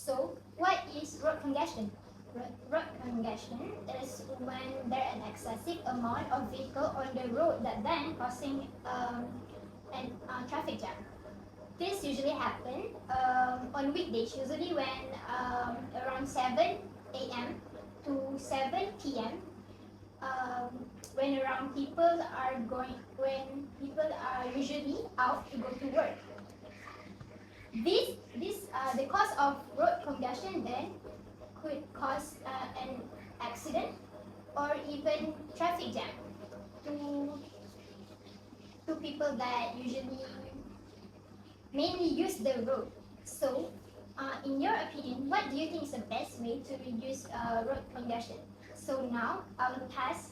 So, what is road congestion? Road congestion is when there is an excessive amount of vehicle on the road that then causing an traffic jam. This usually happen on weekdays, usually when around 7 a.m. to 7 p.m. When around when people are usually out to go to work. The cause of road congestion then could cause an accident or even traffic jam to people that usually mainly use the road. So, in your opinion, what do you think is the best way to reduce road congestion? So now I will pass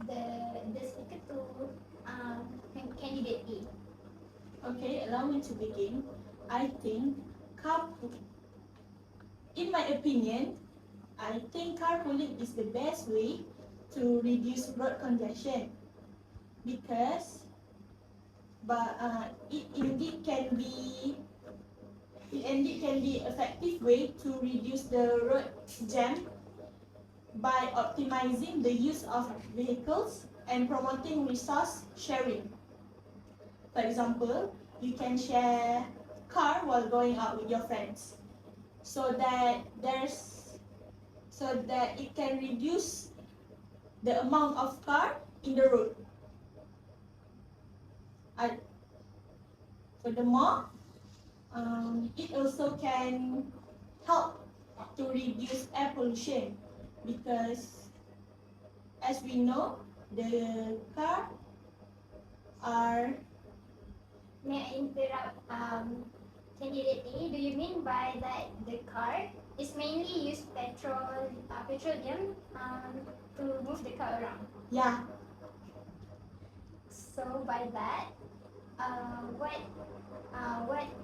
the speaker to candidate A. Okay, allow me to begin. I think in my opinion, I think carpooling is the best way to reduce road congestion because it indeed can be effective way to reduce the road jam by optimizing the use of vehicles and promoting resource sharing. For example, you can share car while going out with your friends so that it can reduce the amount of car in the road. Furthermore, it also can help to reduce air pollution because, as we know, the car are. May I interrupt candidate A? Do you mean by that the car is mainly use petroleum to move the car around? Yeah. So by that, what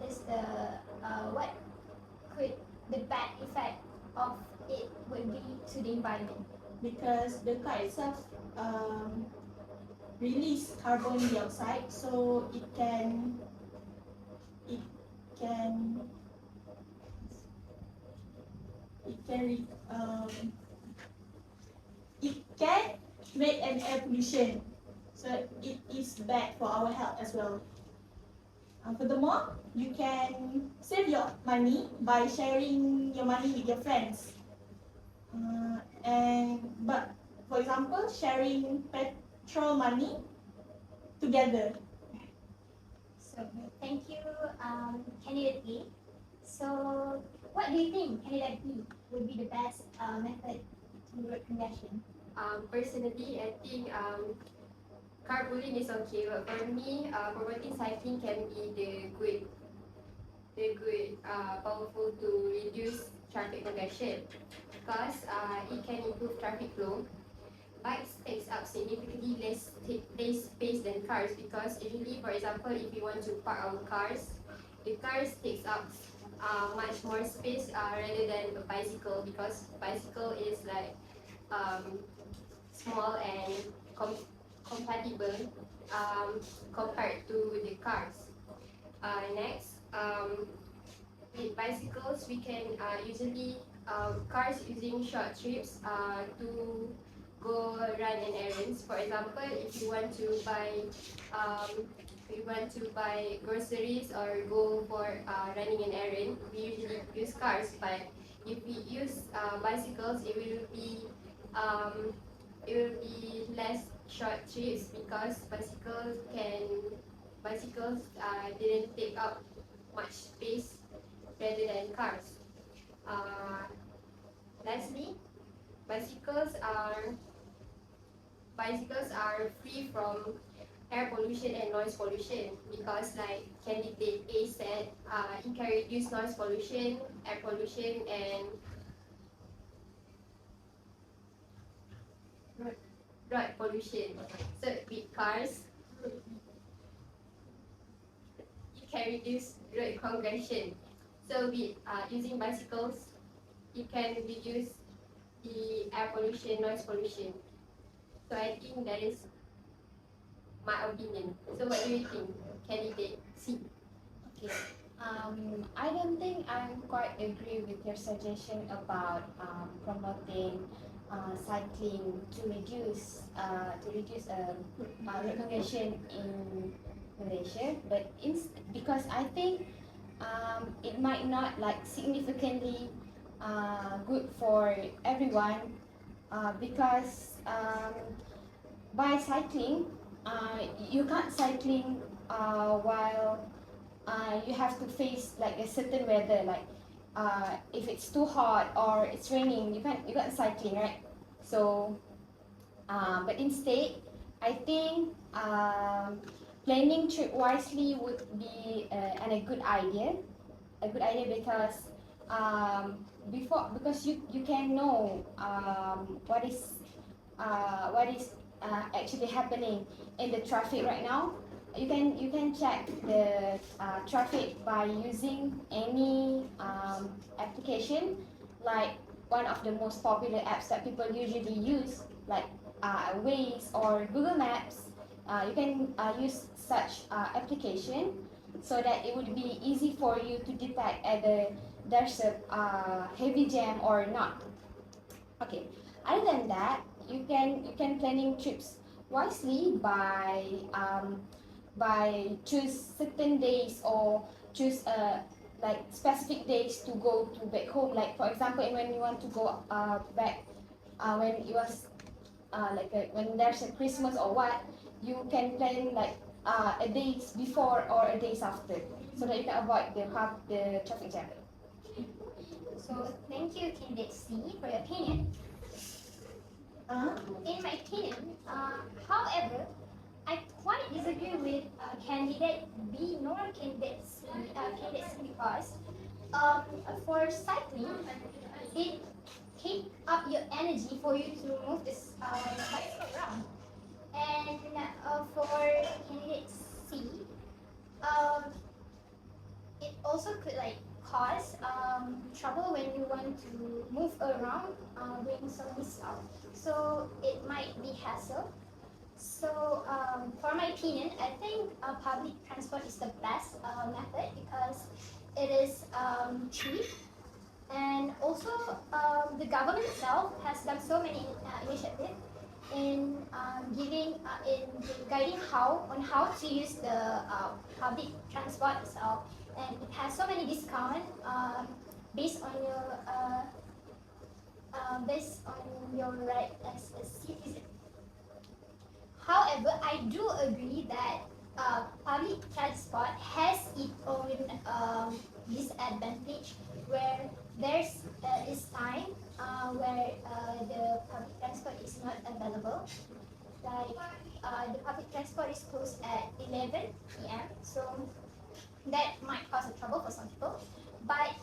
is what could the bad effect of it would be to the environment? Because the car itself release carbon dioxide, so it can make an air pollution, so it is bad for our health as well. Furthermore, you can save your money by sharing your money with your friends. But for example, sharing petrol money together. So thank you, candidate A. So what do you think candidate B would be the best method to road congestion? Personally, I think carpooling is okay, but for me, promoting cycling can be the good powerful to reduce traffic congestion because it can improve traffic flow. Bikes takes up significantly less space than cars because usually, for example, if we want to park our cars, the cars takes up much more space rather than a bicycle because bicycle is like small and compatible compared to the cars. Next, with bicycles, we can usually cars using short trips to go run an errands. For example, if you want to buy groceries or go for running an errand, we usually use cars. But if we use bicycles, it will be less short trips because bicycles didn't take up much space rather than cars. Lastly, bicycles are free from air pollution and noise pollution because, like candidate A said, it can reduce noise pollution, air pollution, and road pollution. So with cars, it can reduce road congestion. So with using bicycles, it can reduce the air pollution, noise pollution. So I think that is my opinion. So what do you think, candidate C? Okay. I don't think I'm quite agree with your suggestion about promoting cycling to reduce road congestion in Malaysia, but because I think it might not like significantly good for everyone because by cycling you can't cycling while you have to face like a certain weather, like if it's too hot or it's raining, you can't cycling, right? So but instead I think planning trip wisely would be a good idea, because because you can know what is actually happening in the traffic right now. You can check the traffic by using any application, like one of the most popular apps that people usually use, like Waze or Google Maps. You can use such application so that it would be easy for you to detect whether there's a heavy jam or not. Okay. Other than that, you can planning trips wisely by choose certain days or choose like specific days to go to back home. Like for example, when you want to go back when it was when there's a Christmas or what, you can plan like a days before or a days after, so that you can avoid the traffic jam. So thank you, candidate C, for your opinion. In my opinion, however, I quite disagree with candidate B nor candidate C, because for cycling, it take up your energy for you to move this bicycle around. And for candidate C, um, it also could like cause trouble when you want to move around, bring so many stuff. So it might be hassle. So for my opinion, I think public transport is the best method because it is cheap, and also the government itself has done so many initiatives in giving in guiding how to use the public transport itself, and it has so many discounts based on your right as a citizen. However, I do agree that public transport has its own disadvantage, where there's this time where the public transport is not available. Like the public transport is closed at 11 p.m. So that might cause a trouble for some people. But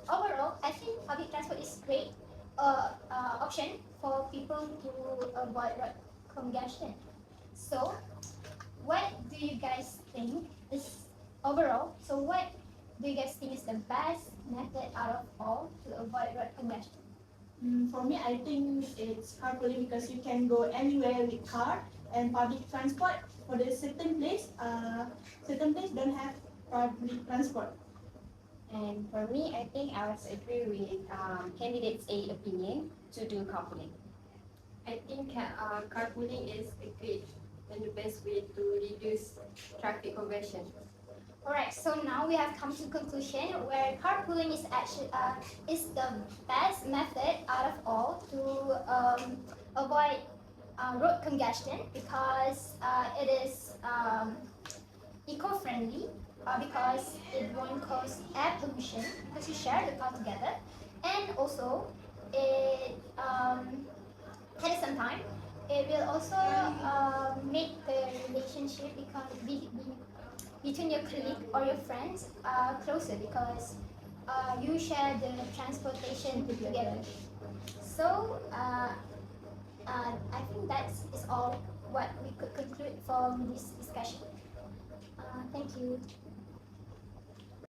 overall, I think public transport is great option for people to avoid road congestion. So, what do you guys think is overall? So, what do you guys think is the best method out of all to avoid road congestion? For me, I think it's carpooling because you can go anywhere with car and public transport. For the certain place don't have public transport. And for me, I think I would agree with candidate's A opinion to do carpooling. I think carpooling is a great and the best way to reduce traffic congestion. Alright, so now we have come to conclusion where carpooling is actually is the best method out of all to avoid road congestion, because it is eco-friendly, because it won't cause air pollution because you share the car together, and also it at the same time it will also make the relationship between your colleague or your friends closer, because you share the transportation together. So I think that is all what we could conclude from this discussion. Thank you.